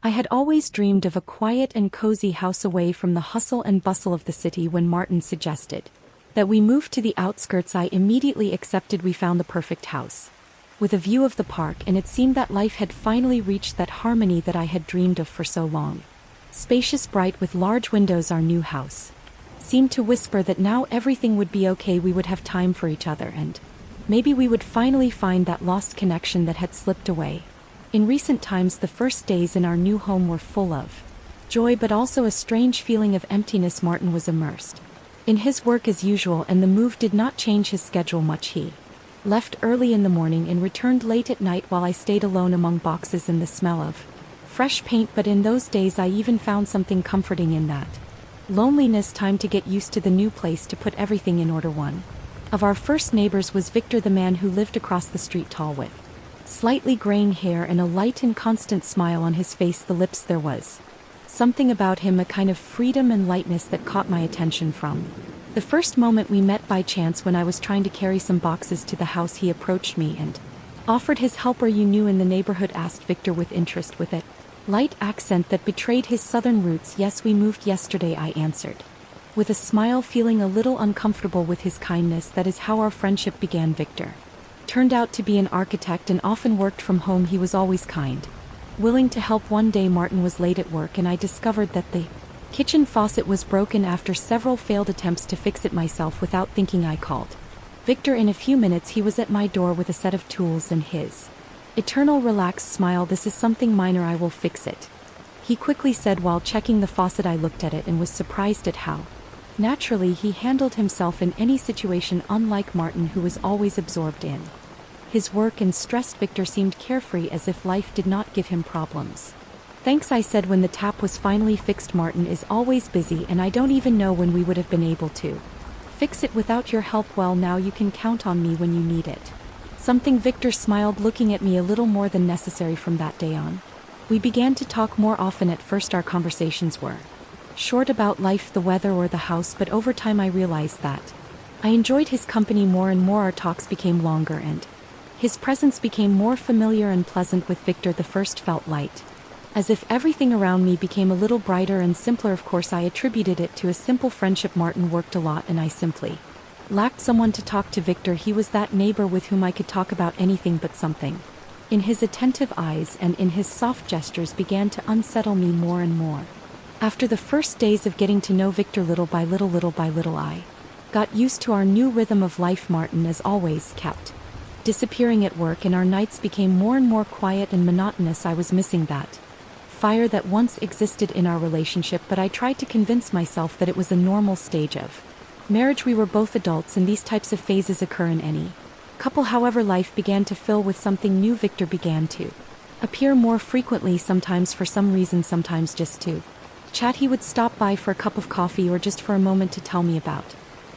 I had always dreamed of a quiet and cozy house away from the hustle and bustle of the city. When Martin suggested that we move to the outskirts, I immediately accepted. We found the perfect house, with a view of the park, and it seemed that life had finally reached that harmony that I had dreamed of for so long. Spacious, bright, with large windows, our new house seemed to whisper that now everything would be okay. We would have time for each other, and maybe we would finally find that lost connection that had slipped away. In recent times, the first days in our new home were full of joy, but also a strange feeling of emptiness. Martin was immersed in his work as usual, and the move did not change his schedule much. He left early in the morning and returned late at night, while I stayed alone among boxes and the smell of fresh paint. But in those days I even found something comforting in that loneliness. Time to get used to the new place, to put everything in order. One of our first neighbors was Victor, the man who lived across the street, tall, with slightly graying hair and a light and constant smile on his face. The lips, there was something about him, a kind of freedom and lightness that caught my attention from the first moment we met. By chance, when I was trying to carry some boxes to the house, he approached me and offered his help. Are you new in the neighborhood? Asked Victor with interest, with a light accent that betrayed his southern roots. Yes, we moved yesterday, I answered, with a smile, feeling a little uncomfortable with his kindness. That is how our friendship began. Victor turned out to be an architect and often worked from home. He was always kind, willing to help. One day Martin was late at work, and I discovered that the kitchen faucet was broken. After several failed attempts to fix it myself, without thinking, I called Victor. In a few minutes he was at my door with a set of tools and his eternal relaxed smile. This is something minor, I will fix it, he quickly said while checking the faucet. I looked at it and was surprised at how naturally he handled himself in any situation, unlike Martin, who was always absorbed in his work and stressed. Victor seemed carefree, as if life did not give him problems. Thanks, I said when the tap was finally fixed. Martin is always busy, and I don't even know when we would have been able to fix it without your help. Well, now you can count on me when you need it. Something, Victor smiled, looking at me a little more than necessary. From that day on, we began to talk more often. At first our conversations were short, about life, the weather, or the house, but over time I realized that I enjoyed his company more and more. Our talks became longer, and his presence became more familiar and pleasant. With Victor, the first felt light, as if everything around me became a little brighter and simpler. Of course, I attributed it to a simple friendship. Martin worked a lot, and I simply lacked someone to talk to. Victor, he was that neighbor with whom I could talk about anything, but something in his attentive eyes and in his soft gestures began to unsettle me more and more. After the first days of getting to know Victor, little by little, I got used to our new rhythm of life. Martin, as always, kept disappearing at work, and our nights became more and more quiet and monotonous. I was missing that fire that once existed in our relationship, but I tried to convince myself that it was a normal stage of marriage. We were both adults, and these types of phases occur in any couple. However, life began to fill with something new. Victor began to appear more frequently, sometimes for some reason, sometimes just to chat. He would stop by for a cup of coffee or just for a moment to tell me about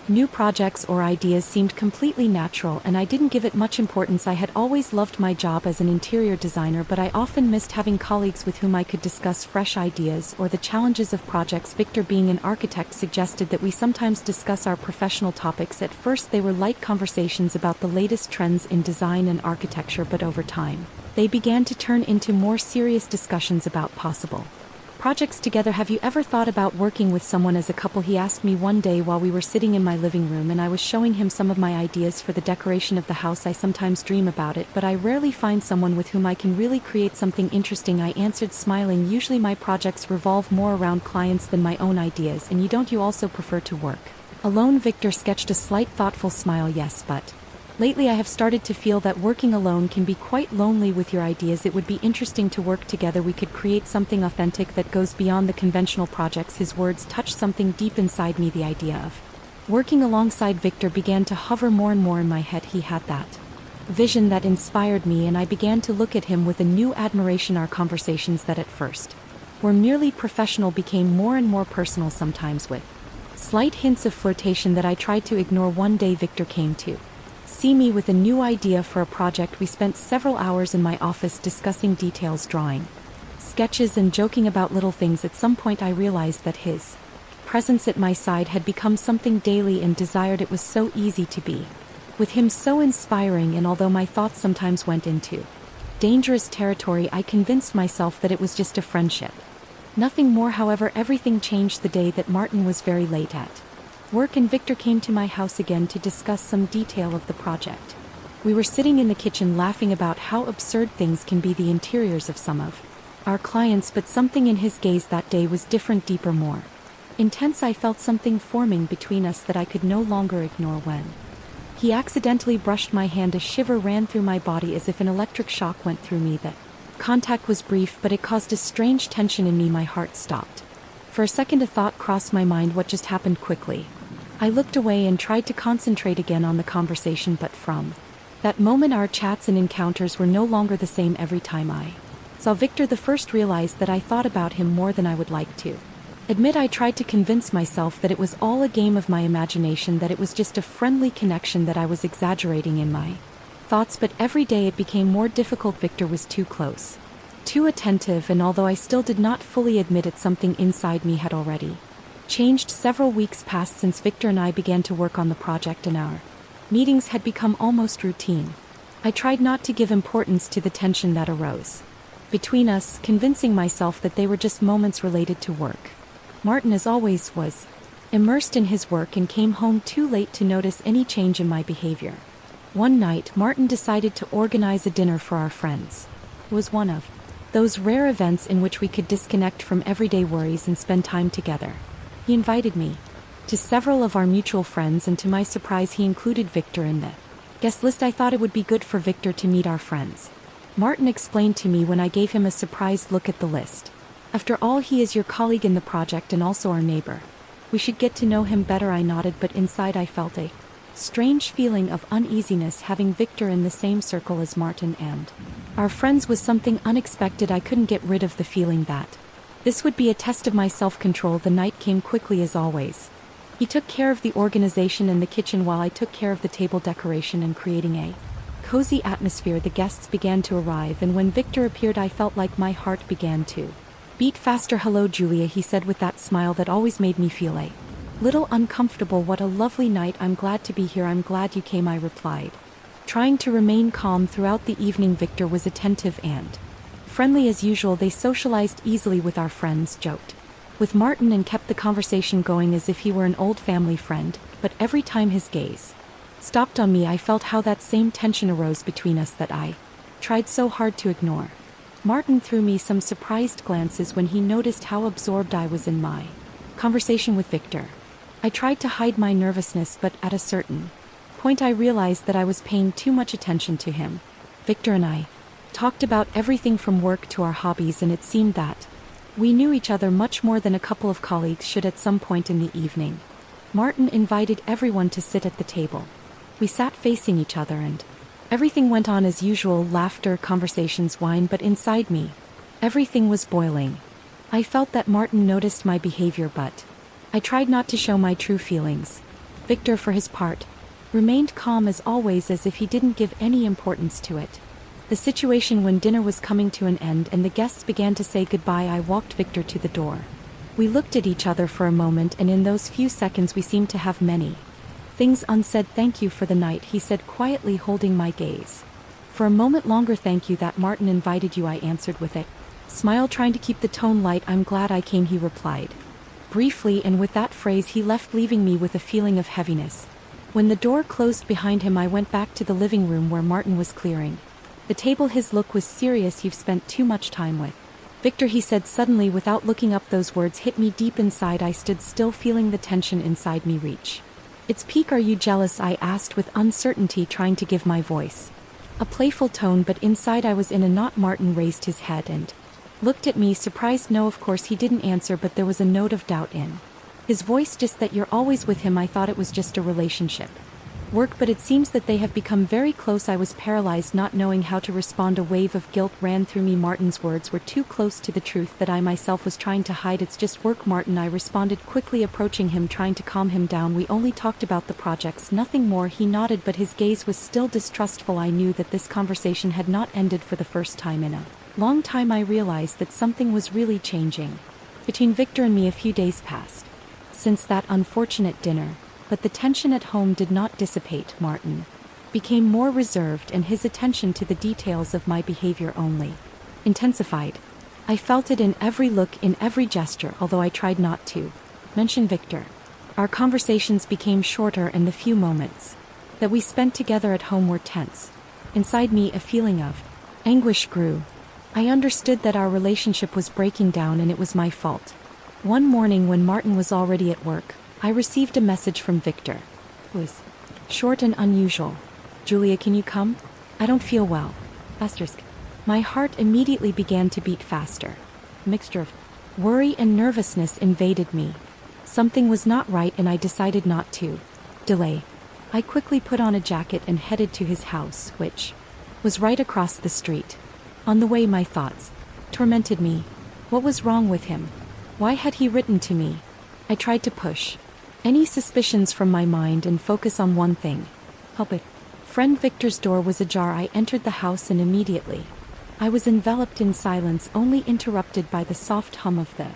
new projects or ideas. Seemed completely natural, and I didn't give it much importance. I had always loved my job as an interior designer, but I often missed having colleagues with whom I could discuss fresh ideas or the challenges of projects. Victor, being an architect, suggested that we sometimes discuss our professional topics. At first they were light conversations about the latest trends in design and architecture, but over time they began to turn into more serious discussions about possible projects together. Have you ever thought about working with someone as a couple? He asked me one day while we were sitting in my living room and I was showing him some of my ideas for the decoration of the house. I sometimes dream about it, but I rarely find someone with whom I can really create something interesting, I answered, smiling. Usually my projects revolve more around clients than my own ideas. And you also prefer to work alone? Victor sketched a slight thoughtful smile. Yes, but lately I have started to feel that working alone can be quite lonely with your ideas. It would be interesting to work together. We could create something authentic that goes beyond the conventional projects. His words touched something deep inside me. The idea of working alongside Victor began to hover more and more in my head. He had that vision that inspired me, and I began to look at him with a new admiration. Our conversations that at first were merely professional became more and more personal, sometimes with slight hints of flirtation that I tried to ignore. One day Victor came to see me with a new idea for a project. We spent several hours in my office discussing details, drawing sketches, and joking about little things. At some point I realized that his presence at my side had become something daily and desired. It was so easy to be with him, so inspiring, and although my thoughts sometimes went into dangerous territory, I convinced myself that it was just a friendship. Nothing more. However, everything changed the day that Martin was very late at work and Victor came to my house again to discuss some detail of the project. We were sitting in the kitchen laughing about how absurd things can be, the interiors of some of our clients, but something in his gaze that day was different, deeper, more intense. I felt something forming between us that I could no longer ignore. When he accidentally brushed my hand, a shiver ran through my body as if an electric shock went through me. The contact was brief, but it caused a strange tension in me. My heart stopped. For a second a thought crossed my mind. What just happened? Quickly I looked away and tried to concentrate again on the conversation, but from that moment our chats and encounters were no longer the same. Every time I saw Victor, the first realized that I thought about him more than I would like to admit. I tried to convince myself that it was all a game of my imagination, that it was just a friendly connection, that I was exaggerating in my thoughts, but every day it became more difficult. Victor was too close, too attentive, and although I still did not fully admit it, something inside me had already changed. Several weeks passed since Victor and I began to work on the project, and our meetings had become almost routine. I tried not to give importance to the tension that arose between us, convincing myself that they were just moments related to work. Martin, as always, was immersed in his work and came home too late to notice any change in my behavior. One night, Martin decided to organize a dinner for our friends. It was one of those rare events in which we could disconnect from everyday worries and spend time together. He invited me to several of our mutual friends, and to my surprise he included Victor in the guest list. I thought it would be good for Victor to meet our friends, Martin explained to me when I gave him a surprised look at the list. After all, he is your colleague in the project and also our neighbor. We should get to know him better. I nodded, but inside I felt a strange feeling of uneasiness. Having Victor in the same circle as Martin and our friends was something unexpected. I couldn't get rid of the feeling that this would be a test of my self-control. The night came quickly as always. He took care of the organization in the kitchen while I took care of the table decoration and creating a cozy atmosphere. The guests began to arrive, and when Victor appeared I felt like my heart began to beat faster. "Hello, Julia," he said with that smile that always made me feel a little uncomfortable. "What a lovely night. I'm glad to be here." "I'm glad you came," I replied, trying to remain calm. Throughout the evening Victor was attentive and friendly as usual. They socialized easily with our friends, joked with Martin, and kept the conversation going as if he were an old family friend, but every time his gaze stopped on me I felt how that same tension arose between us that I tried so hard to ignore. Martin threw me some surprised glances when he noticed how absorbed I was in my conversation with Victor. I tried to hide my nervousness, but at a certain point I realized that I was paying too much attention to him. Victor and I talked about everything from work to our hobbies, and it seemed that we knew each other much more than a couple of colleagues should. At some point in the evening, Martin invited everyone to sit at the table. We sat facing each other and everything went on as usual: laughter, conversations, wine, but inside me, everything was boiling. I felt that Martin noticed my behavior, but I tried not to show my true feelings. Victor, for his part, remained calm as always, as if he didn't give any importance to it. The situation, when dinner was coming to an end and the guests began to say goodbye, I walked Victor to the door. We looked at each other for a moment, and in those few seconds we seemed to have many things unsaid. "Thank you for the night," he said quietly, holding my gaze for a moment longer. "Thank you that Martin invited you," I answered with a smile, trying to keep the tone light. "I'm glad I came," he replied briefly, and with that phrase he left, leaving me with a feeling of heaviness. When the door closed behind him I went back to the living room where Martin was clearing the table. His look was serious. "You've spent too much time with Victor," he said suddenly without looking up. Those words hit me deep inside. I stood still, feeling the tension inside me reach its peak. "Are you jealous?" I asked with uncertainty, trying to give my voice a playful tone, but inside I was in a knot. Martin raised his head and looked at me, surprised. "No, of course." He didn't answer, but there was a note of doubt in his voice. "Just that you're always with him. I thought it was just a relationship. Work, but it seems that they have become very close." I was paralyzed, not knowing how to respond. A wave of guilt ran through me. Martin's words were too close to the truth that I myself was trying to hide. "It's just work, Martin," I responded quickly, approaching him, trying to calm him down. "We only talked about the projects, nothing more." He nodded, but his gaze was still distrustful. I knew that this conversation had not ended. For the first time in a long time I realized that something was really changing between Victor and me. A few days passed since that unfortunate dinner, but the tension at home did not dissipate. Martin became more reserved and his attention to the details of my behavior only intensified. I felt it in every look, in every gesture, although I tried not to mention Victor. Our conversations became shorter and the few moments that we spent together at home were tense. Inside me a feeling of anguish grew. I understood that our relationship was breaking down and it was my fault. One morning when Martin was already at work, I received a message from Victor. It was short and unusual. Julia, can you come? I don't feel well. Asterisk. My heart immediately began to beat faster. A mixture of worry and nervousness invaded me. Something was not right and I decided not to delay. I quickly put on a jacket and headed to his house, which was right across the street. On the way, my thoughts tormented me. What was wrong with him? Why had he written to me? I tried to push any suspicions from my mind and focus on one thing. Help it. Friend Victor's door was ajar. I entered the house and immediately I was enveloped in silence, only interrupted by the soft hum of the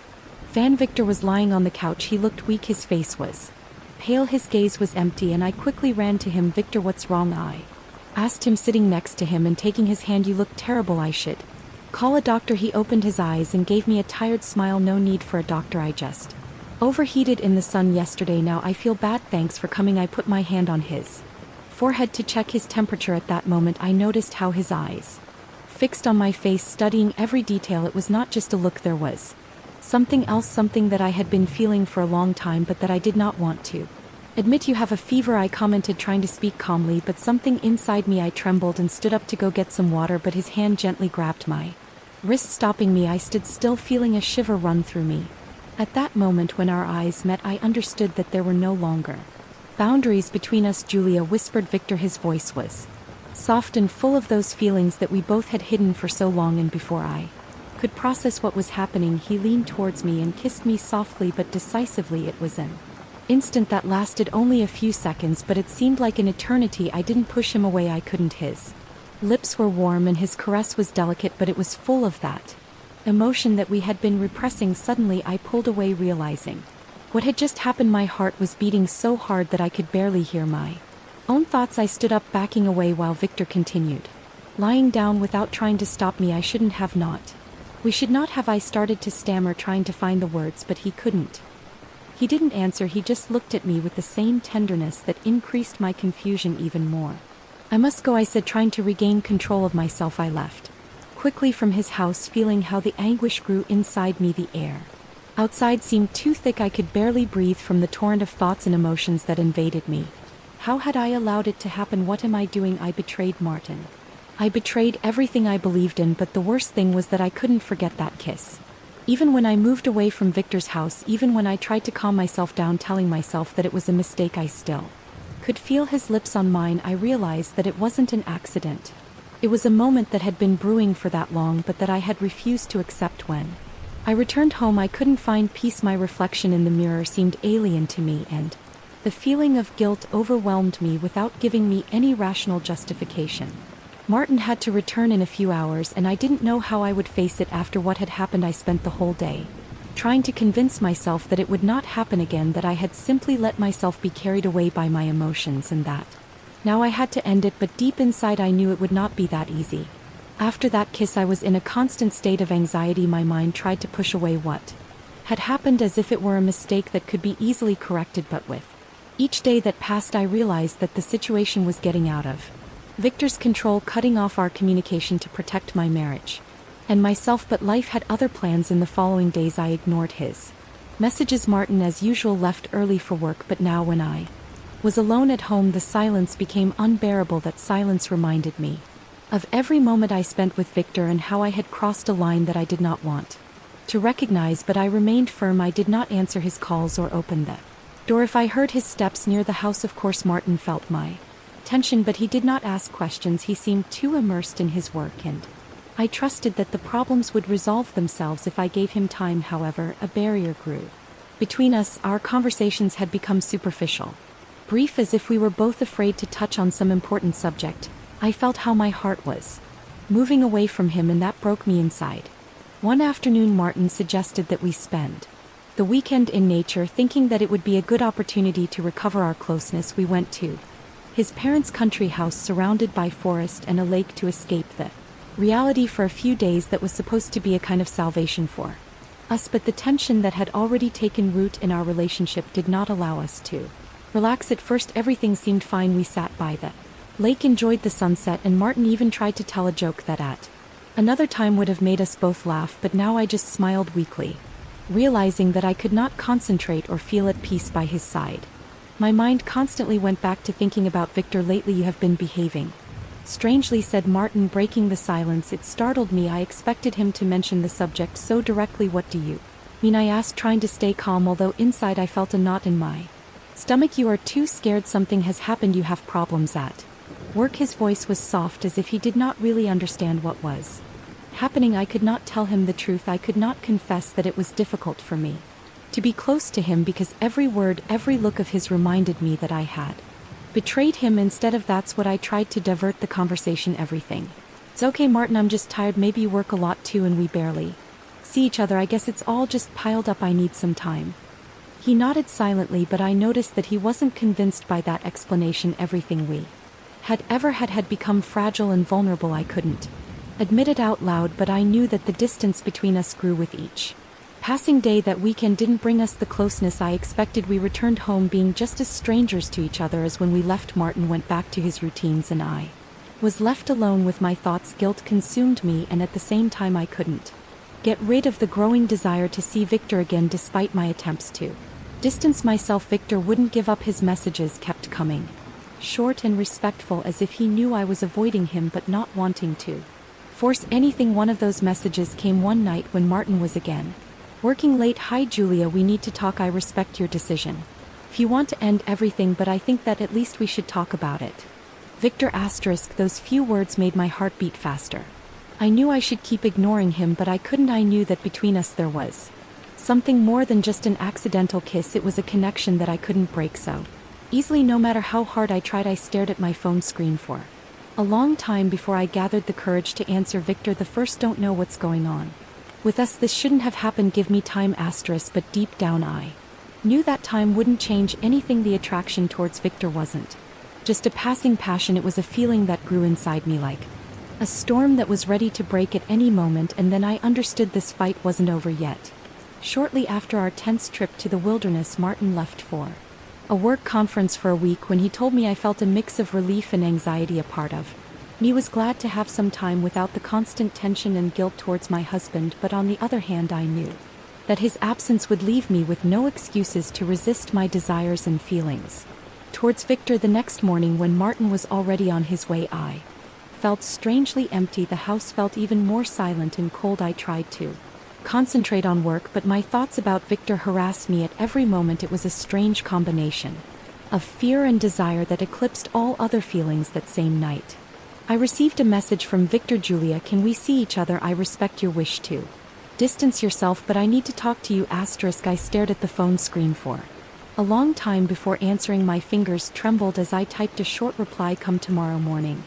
fan. Victor was lying on the couch. He looked weak. His face was pale. His gaze was empty and I quickly ran to him. Victor, what's wrong? I asked him, sitting next to him and taking his hand. You look terrible. I should call a doctor. He opened his eyes and gave me a tired smile. No need for a doctor. I just overheated in the sun yesterday. Now I feel bad. Thanks for coming. I put my hand on his forehead to check his temperature. At that moment I noticed how his eyes fixed on my face, studying every detail. It was not just a look. There was something else, something that I had been feeling for a long time but that I did not want to admit. You have a fever, I commented, trying to speak calmly, but something inside me. I trembled and stood up to go get some water, but his hand gently grabbed my wrist, stopping me. I stood still, feeling a shiver run through me. At that moment when our eyes met, I understood that there were no longer boundaries between us. Julia, whispered Victor. His voice was soft and full of those feelings that we both had hidden for so long, and before I could process what was happening, he leaned towards me and kissed me softly but decisively. It was an instant that lasted only a few seconds, but it seemed like an eternity. I didn't push him away. I couldn't. His lips were warm and his caress was delicate, but it was full of that emotion that we had been repressing. Suddenly I pulled away, realizing what had just happened. My heart was beating so hard that I could barely hear my own thoughts. I stood up, backing away, while Victor continued lying down without trying to stop me. I shouldn't have, not. We should not have. I started to stammer, trying to find the words, but he couldn't. He didn't answer. He just looked at me with the same tenderness that increased my confusion even more. I must go, I said, trying to regain control of myself. I left quickly from his house, feeling how the anguish grew inside me. The air outside seemed too thick. I could barely breathe from the torrent of thoughts and emotions that invaded me. How had I allowed it to happen? What am I doing? I betrayed Martin. I betrayed everything I believed in, but the worst thing was that I couldn't forget that kiss. Even when I moved away from Victor's house, even when I tried to calm myself down, telling myself that it was a mistake, I still could feel his lips on mine. I realized that it wasn't an accident. It was a moment that had been brewing for that long, but that I had refused to accept. When I returned home, I couldn't find peace. My reflection in the mirror seemed alien to me, and the feeling of guilt overwhelmed me without giving me any rational justification. Martin had to return in a few hours, and I didn't know how I would face it after what had happened. I spent the whole day trying to convince myself that it would not happen again, that I had simply let myself be carried away by my emotions, and that now I had to end it, but deep inside I knew it would not be that easy. After that kiss, I was in a constant state of anxiety. My mind tried to push away what had happened as if it were a mistake that could be easily corrected, but with each day that passed, I realized that the situation was getting out of Victor's control, cutting off our communication to protect my marriage and myself. But life had other plans. In the following days I ignored his messages. Martin, as usual, left early for work, but now when I was alone at home, the silence became unbearable. That silence reminded me of every moment I spent with Victor and how I had crossed a line that I did not want to recognize, but I remained firm. I did not answer his calls or open the door if I heard his steps near the house. Of course, Martin felt my tension, but he did not ask questions. He seemed too immersed in his work, and I trusted that the problems would resolve themselves if I gave him time. However, a barrier grew between us. Our conversations had become superficial, brief, as if we were both afraid to touch on some important subject. I felt how my heart was moving away from him, and that broke me inside. One afternoon, Martin suggested that we spend the weekend in nature, thinking that it would be a good opportunity to recover our closeness. We went to His parents' country house surrounded by forest and a lake to escape the reality for a few days that was supposed to be a kind of salvation for us, but the tension that had already taken root in our relationship did not allow us to relax. At first everything seemed fine. We sat by the lake, enjoyed the sunset, and Martin even tried to tell a joke that at another time would have made us both laugh, but now I just smiled weakly, realizing that I could not concentrate or feel at peace by his side. My mind constantly went back to thinking about Victor. Lately you have been behaving strangely, said Martin, breaking the silence. It startled me. I expected him to mention the subject so directly. What do you mean? I asked, trying to stay calm, although inside I felt a knot in my stomach. You are too scared. Something has happened. You have problems at work. His voice was soft, as if he did not really understand what was happening. I could not tell him the truth. I could not confess that it was difficult for me to be close to him, because every word, every look of his reminded me that I had betrayed him. Instead of that's what I tried to divert the conversation. Everything. It's okay, Martin, I'm just tired. Maybe you work a lot too and we barely see each other. I guess it's all just piled up. I need some time. He nodded silently, but I noticed that he wasn't convinced by that explanation. Everything we had ever had become fragile and vulnerable. I couldn't admit it out loud, but I knew that the distance between us grew with each passing day. That weekend didn't bring us the closeness I expected. We returned home being just as strangers to each other as when we left. Martin went back to his routines and I was left alone with my thoughts. Guilt consumed me, and at the same time I couldn't get rid of the growing desire to see Victor again. Despite my attempts to distance myself, Victor wouldn't give up. His messages kept coming, short and respectful, as if he knew I was avoiding him but not wanting to force anything. One of those messages came one night when Martin was again working late. Hi Julia, we need to talk. I respect your decision if you want to end everything, but I think that at least we should talk about it. Victor *. Those few words made my heart beat faster. I knew I should keep ignoring him, but I couldn't. I knew that between us there was something more than just an accidental kiss. It was a connection that I couldn't break so easily. No matter how hard I tried, I stared at my phone screen for a long time before I gathered the courage to answer. Victor, the first, don't know what's going on with us. This shouldn't have happened. Give me time *. But deep down I knew that time wouldn't change anything. The attraction towards Victor wasn't just a passing passion. It was a feeling that grew inside me like a storm that was ready to break at any moment. And then I understood this fight wasn't over yet. Shortly after our tense trip to the wilderness, Martin left for a work conference for a week. When he told me, I felt a mix of relief and anxiety. A part of me was glad to have some time without the constant tension and guilt towards my husband, but on the other hand I knew that his absence would leave me with no excuses to resist my desires and feelings towards Victor. The next morning, when Martin was already on his way, I felt strangely empty. The house felt even more silent and cold. I tried to concentrate on work, but my thoughts about Victor harassed me at every moment. It was a strange combination of fear and desire that eclipsed all other feelings. That same night I received a message from Victor. Julia, can we see each other? I respect your wish to distance yourself, but I need to talk to you *. I stared at the phone screen for a long time before answering. My fingers trembled as I typed a short reply, come tomorrow morning.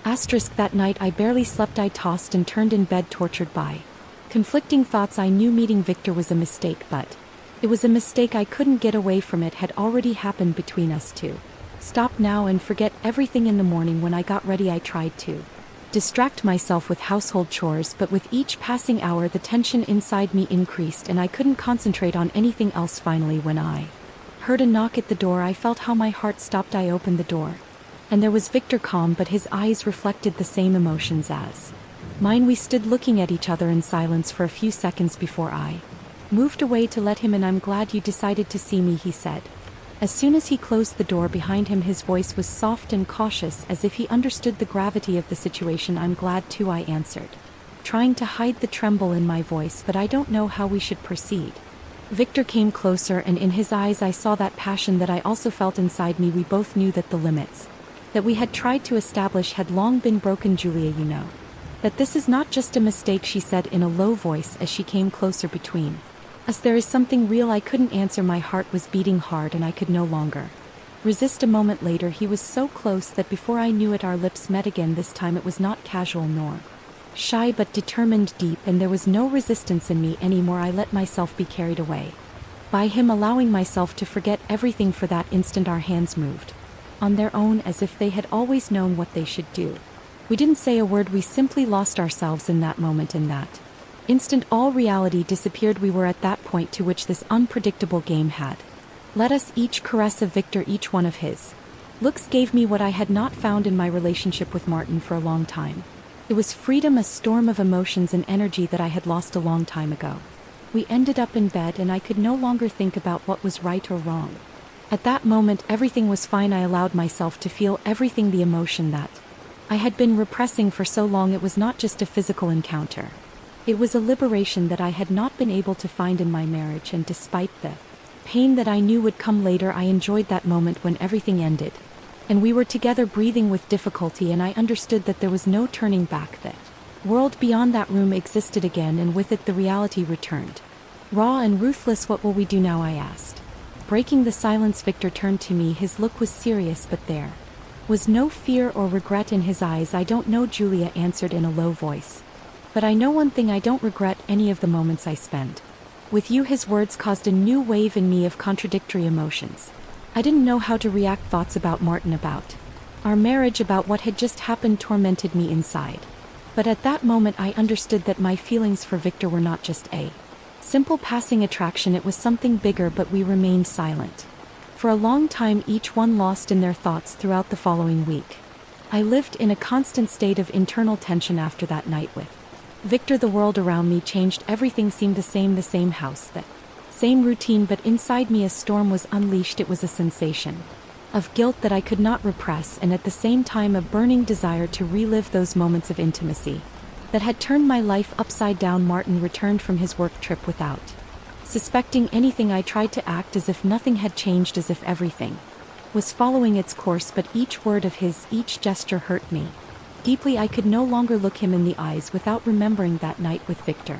That night I barely slept. I tossed and turned in bed, tortured by conflicting thoughts. I knew meeting Victor was a mistake, but it was a mistake I couldn't get away from. It had already happened between us two. Stop now and forget everything. In the morning when I got ready, I tried to distract myself with household chores, but with each passing hour the tension inside me increased and I couldn't concentrate on anything else. Finally, when I heard a knock at the door, I felt how my heart stopped. I opened the door, and there was Victor, calm, but his eyes reflected the same emotions as mine. We stood looking at each other in silence for a few seconds before I moved away to let him in. I'm glad you decided to see me, he said. As soon as he closed the door behind him, his voice was soft and cautious, as if he understood the gravity of the situation. I'm glad too, I answered, trying to hide the tremble in my voice, but I don't know how we should proceed. Victor came closer, and in his eyes I saw that passion that I also felt inside me. We both knew that the limits that we had tried to establish had long been broken. Julia, you know that this is not just a mistake, she said in a low voice as she came closer. Between us there is something real. I couldn't answer. My heart was beating hard and I could no longer resist. A moment later he was so close that before I knew it our lips met again. This time it was not casual nor shy, but determined, deep, and there was no resistance in me anymore. I let myself be carried away by him, allowing myself to forget everything. For that instant our hands moved on their own as if they had always known what they should do. We didn't say a word, we simply lost ourselves in that moment. In that instant all reality disappeared. We were at that point to which this unpredictable game had let us each caress of Victor. Each one of his looks gave me what I had not found in my relationship with Martin for a long time. It was freedom, a storm of emotions and energy that I had lost a long time ago. We ended up in bed and I could no longer think about what was right or wrong. At that moment everything was fine. I allowed myself to feel everything, the emotion that I had been repressing for so long. It was not just a physical encounter. It was a liberation that I had not been able to find in my marriage, and despite the pain that I knew would come later, I enjoyed that moment when everything ended. And we were together, breathing with difficulty, and I understood that there was no turning back. The world beyond that room existed again, and with it the reality returned. Raw and ruthless. What will we do now? I asked. Breaking the silence, Victor turned to me. His look was serious, but there was no fear or regret in his eyes. I don't know, Julia answered in a low voice. But I know one thing, I don't regret any of the moments I spent with you. His words caused a new wave in me of contradictory emotions. I didn't know how to react. Thoughts about Martin, about our marriage, about what had just happened tormented me inside. But at that moment I understood that my feelings for Victor were not just a simple passing attraction, it was something bigger. But we remained silent for a long time, each one lost in their thoughts. Throughout the following week I lived in a constant state of internal tension. After that night with Victor, the world around me changed. Everything seemed the same house, the same routine, but inside me a storm was unleashed. It was a sensation of guilt that I could not repress, and at the same time a burning desire to relive those moments of intimacy that had turned my life upside down. Martin returned from his work trip without suspecting anything. I tried to act as if nothing had changed, as if everything was following its course, but each word of his, each gesture hurt me deeply. I could no longer look him in the eyes without remembering that night with Victor.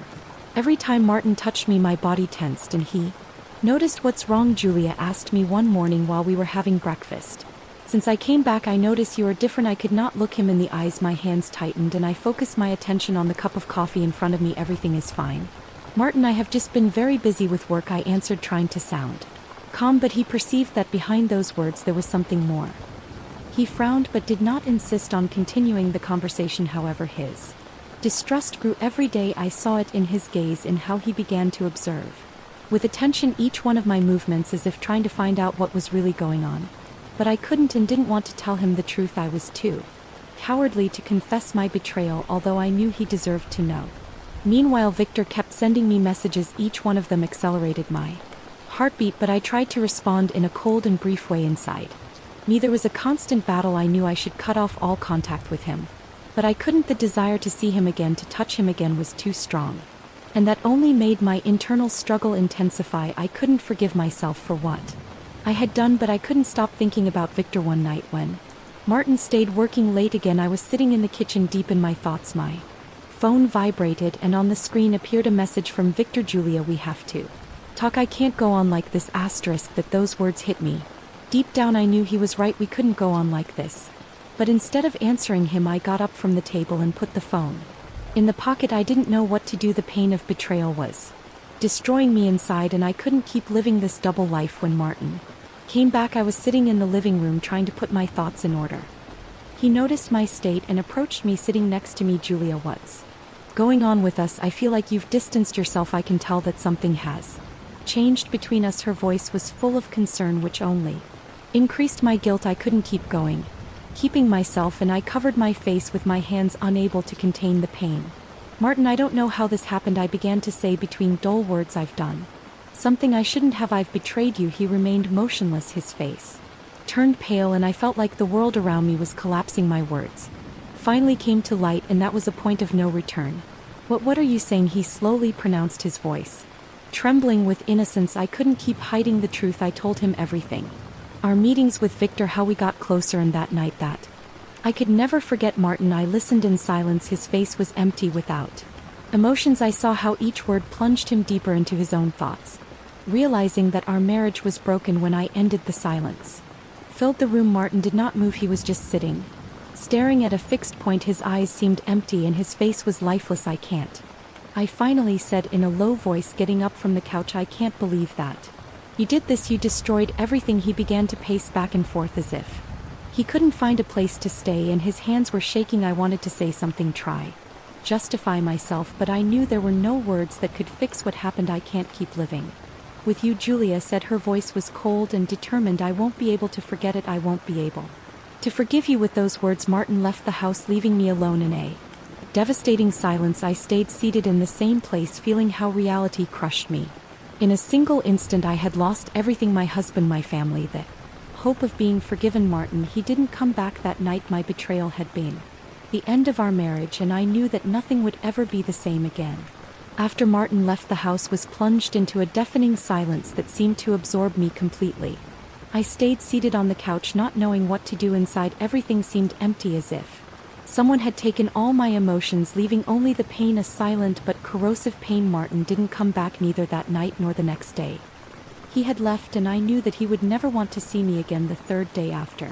Every time Martin touched me, my body tensed, and he noticed. What's wrong? Julia asked me one morning while we were having breakfast. Since I came back, I notice you are different. I could not look him in the eyes. My hands tightened and I focused my attention on the cup of coffee in front of me. Everything is fine, Martin. I have just been very busy with work, I answered, trying to sound calm, but he perceived that behind those words there was something more. He frowned but did not insist on continuing the conversation. However, his distrust grew every day. I saw it in his gaze, in how he began to observe with attention each one of my movements, as if trying to find out what was really going on. But I couldn't and didn't want to tell him the truth. I was too cowardly to confess my betrayal, although I knew he deserved to know. Meanwhile, Victor kept sending me messages. Each one of them accelerated my heartbeat, but I tried to respond in a cold and brief way. Inside me there was a constant battle. I knew I should cut off all contact with him, but I couldn't. The desire to see him again, to touch him again, was too strong, and that only made my internal struggle intensify. I couldn't forgive myself for what I had done, but I couldn't stop thinking about Victor. One night when Martin stayed working late again, I was sitting in the kitchen deep in my thoughts. My phone vibrated and on the screen appeared a message from Victor. Julia, we have to talk. I can't go on like this. Asterisk. That those words hit me deep down. I knew he was right. We couldn't go on like this. But instead of answering him, I got up from the table and put the phone in the pocket. I didn't know what to do. The pain of betrayal was destroying me inside, and I couldn't keep living this double life. When Martin came back, I was sitting in the living room trying to put my thoughts in order. He noticed my state and approached me, sitting next to me. Julia, what's going on with us? I feel like you've distanced yourself. I can tell that something has changed between us. Her voice was full of concern, which only increased my guilt. I couldn't keep keeping myself, and I covered my face with my hands, unable to contain the pain. Martin, I don't know how this happened, I began to say between dull words. I've done something I shouldn't have. I've betrayed you. He remained motionless. His face turned pale, and I felt like the world around me was collapsing. My words finally came to light, and that was a point of no return. What are you saying? He slowly pronounced, his voice trembling with innocence. I couldn't keep hiding the truth. I told him everything. Our meetings with Victor, how we got closer, and that night that I could never forget. Martin, I listened in silence. His face was empty, without emotions. I saw how each word plunged him deeper into his own thoughts. Realizing that our marriage was broken when I ended, the silence filled the room. Martin did not move. He was just sitting, staring at a fixed point. His eyes seemed empty and his face was lifeless. I finally said in a low voice, getting up from the couch, I can't believe that you did this. You destroyed everything. He began to pace back and forth as if He couldn't find a place to stay and his hands were shaking. I wanted to say something, try justify myself, but I knew there were no words that could fix what happened. I can't keep living with you, Julia said. Her voice was cold and determined. I won't be able to forget it. I won't be able to forgive you. With those words, Martin left the house, leaving me alone in a devastating silence. I stayed seated in the same place, feeling how reality crushed me. In a single instant I had lost everything: my husband, my family, the hope of being forgiven. Martin, he didn't come back that night. My betrayal had been the end of our marriage, and I knew that nothing would ever be the same again. After Martin left, the house was plunged into a deafening silence that seemed to absorb me completely. I stayed seated on the couch, not knowing what to do. Inside, everything seemed empty, as if someone had taken all my emotions, leaving only the pain, a silent but corrosive pain. Martin didn't come back, neither that night nor the next day. He had left, and I knew that he would never want to see me again. The third day after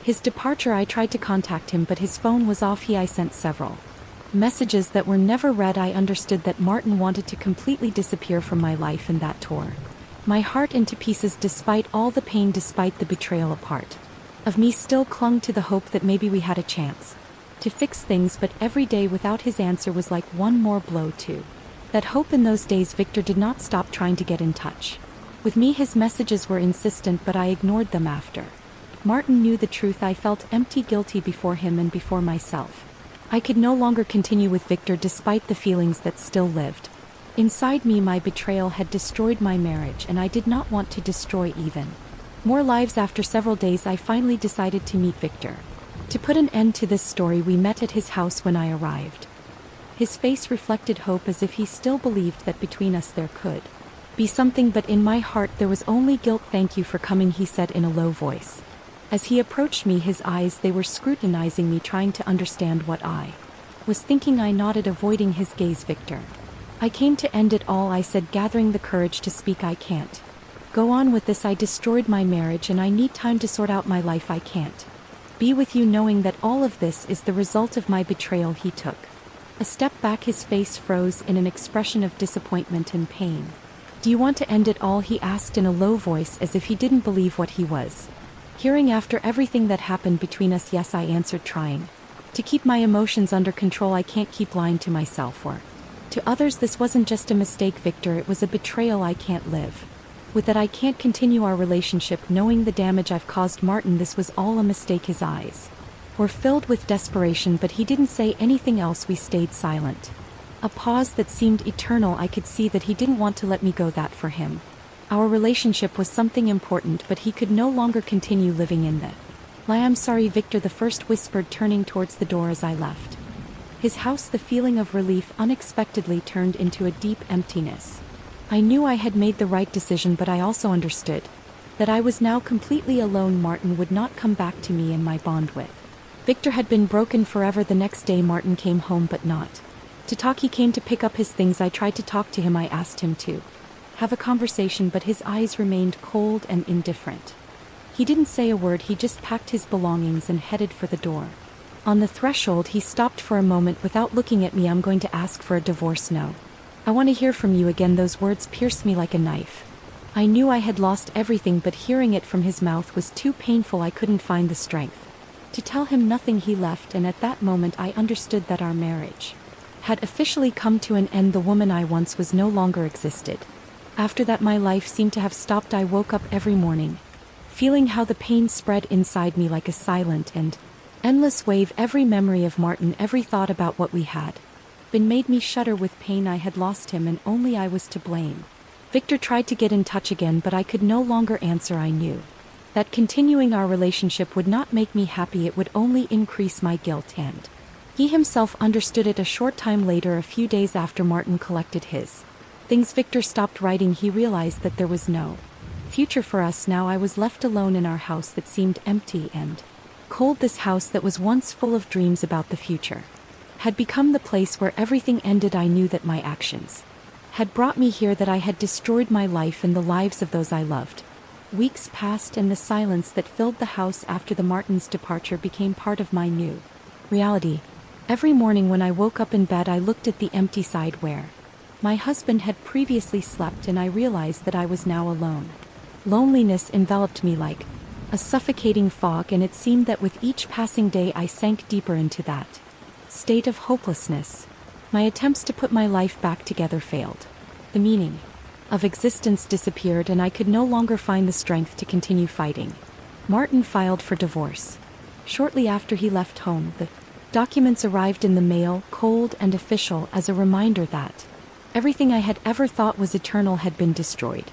his departure, I tried to contact him, but his phone was off. I sent several messages that were never read. I understood that Martin wanted to completely disappear from my life, and that tore my heart into pieces. Despite all the pain, despite the betrayal, a part of me still clung to the hope that maybe we had a chance to fix things. But every day without his answer was like one more blow to that hope. In those days, Victor did not stop trying to get in touch with me. His messages were insistent, but I ignored them. After Martin knew the truth, I felt empty, guilty before him and before myself. I could no longer continue with Victor despite the feelings that still lived inside me. My betrayal had destroyed my marriage, and I did not want to destroy even more lives. After several days, I finally decided to meet Victor. To put an end to this story, we met at his house. When I arrived, his face reflected hope, as if he still believed that between us there could be something, but in my heart there was only guilt. Thank you for coming, he said in a low voice. As he approached me, his eyes, they were scrutinizing me, trying to understand what I was thinking. I nodded, avoiding his gaze. Victor, I came to end it all, I said, gathering the courage to speak. I can't go on with this. I destroyed my marriage and I need time to sort out my life. I can't be with you knowing that all of this is the result of my betrayal. He took a step back, his face froze in an expression of disappointment and pain. Do you want to end it all? He asked in a low voice, as if he didn't believe what he was hearing. After everything that happened between us, yes, I answered, trying to keep my emotions under control. I can't keep lying to myself or to others. This wasn't just a mistake, Victor, it was a betrayal. I can't live with that. I can't continue our relationship knowing the damage I've caused. Martin, this was all a mistake. His eyes were filled with desperation, but he didn't say anything else. We stayed silent. A pause that seemed eternal. I could see that he didn't want to let me go, that for him our relationship was something important, but he could no longer continue living in the lie. I'm sorry, Victor, the first whispered, turning towards the door. As I left his house, the feeling of relief unexpectedly turned into a deep emptiness. I knew I had made the right decision, but I also understood that I was now completely alone. Martin would not come back to me, and my bond with Victor had been broken forever. The next day, Martin came home, but not to talk. He came to pick up his things. I tried to talk to him. I asked him to have a conversation, but his eyes remained cold and indifferent. He didn't say a word. He just packed his belongings and headed for the door. On the threshold, he stopped for a moment without looking at me. I'm going to ask for a divorce. No. I want to hear from you again. Those words pierced me like a knife. I knew I had lost everything, but hearing it from his mouth was too painful. I couldn't find the strength to tell him nothing. He left, and at that moment I understood that our marriage had officially come to an end. The woman I once was no longer existed. After that, my life seemed to have stopped. I woke up every morning, feeling how the pain spread inside me like a silent and endless wave. Every memory of Martin, every thought about what we had been made me shudder with pain. I had lost him, and only I was to blame. Victor tried to get in touch again, but I could no longer answer. I knew that continuing our relationship would not make me happy. It would only increase my guilt, and he himself understood it. A short time later, a few days after Martin collected his things, Victor stopped writing. He realized that there was no future for us now. I was left alone in our house that seemed empty and cold. This house that was once full of dreams about the future had become the place where everything ended. I knew that my actions had brought me here, that I had destroyed my life and the lives of those I loved. Weeks passed, and the silence that filled the house after the Martins' departure became part of my new reality. Every morning when I woke up in bed, I looked at the empty side where my husband had previously slept, and I realized that I was now alone. Loneliness enveloped me like a suffocating fog, and it seemed that with each passing day I sank deeper into that state of hopelessness. My attempts to put my life back together failed. The meaning of existence disappeared, and I could no longer find the strength to continue fighting. Martin filed for divorce. Shortly after he left home, the documents arrived in the mail, cold and official, as a reminder that everything I had ever thought was eternal had been destroyed.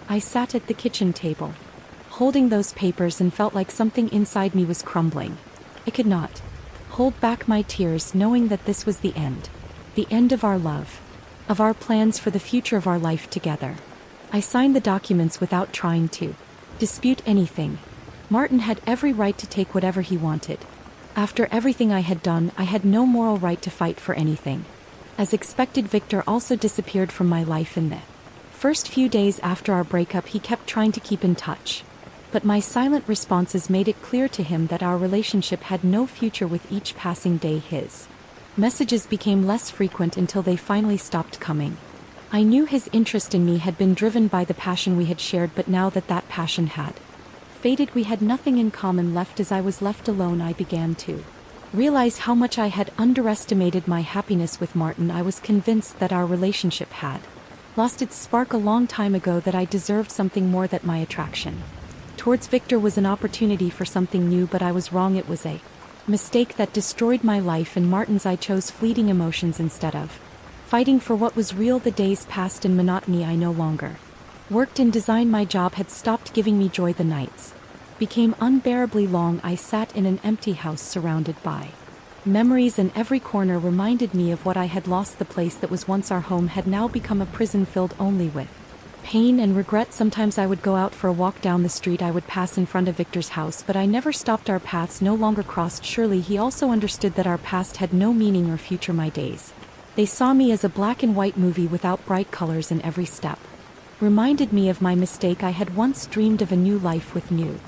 I sat at the kitchen table, holding those papers, and felt like something inside me was crumbling. I could not hold back my tears, knowing that this was the end of our love, of our plans for the future of our life together. I signed the documents without trying to dispute anything. Martin had every right to take whatever he wanted. After everything I had done, I had no moral right to fight for anything. As expected, Victor also disappeared from my life. In the first few days after our breakup, he kept trying to keep in touch. But my silent responses made it clear to him that our relationship had no future. With each passing day, his messages became less frequent until they finally stopped coming. I knew his interest in me had been driven by the passion we had shared, but now that that passion had faded, we had nothing in common left. As I was left alone, I began to realize how much I had underestimated my happiness with Martin. I was convinced that our relationship had lost its spark a long time ago, that I deserved something more, that my attraction towards Victor was an opportunity for something new, but I was wrong. It was a mistake that destroyed my life and Martin's. I chose fleeting emotions instead of fighting for what was real. The days passed in monotony. I no longer worked in design. My job had stopped giving me joy. The nights became unbearably long. I sat in an empty house surrounded by memories, and every corner reminded me of what I had lost. The place that was once our home had now become a prison filled only with pain and regret. Sometimes I would go out for a walk down the street. I would pass in front of Victor's house, but I never stopped. Our paths no longer crossed. Surely he also understood that our past had no meaning or future. My days, they saw me as a black and white movie without bright colors, and every step reminded me of my mistake. I had once dreamed of a new life with new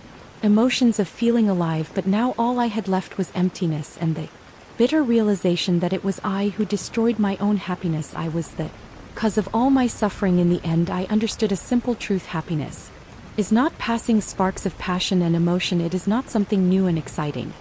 emotions, of feeling alive, but now all I had left was emptiness and the bitter realization that it was I who destroyed my own happiness. I was the cause of all my suffering. In the end, I understood a simple truth: happiness is not passing sparks of passion and emotion. It is not something new and exciting.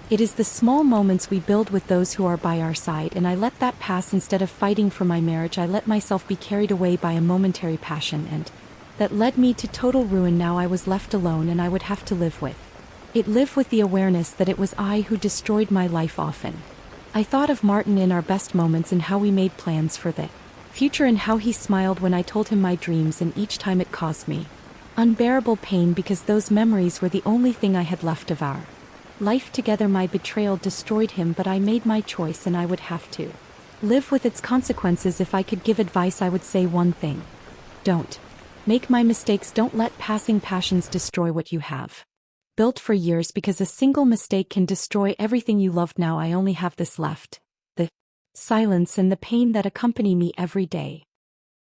It is the small moments we build with those who are by our side, and I let that pass. Instead of fighting for my marriage, I let myself be carried away by a momentary passion, and that led me to total ruin. Now I was left alone, and I would have to live with the awareness that it was I who destroyed my life. Often I thought of Martin in our best moments, and how we made plans for the future, and how he smiled when I told him my dreams, and each time it caused me unbearable pain, because those memories were the only thing I had left of our life together. My betrayal destroyed him, but I made my choice, and I would have to live with its consequences. If I could give advice, I would say one thing: don't make my mistakes. Don't let passing passions destroy what you have built for years, because a single mistake can destroy everything you loved. Now I only have this left: the silence and the pain that accompany me every day.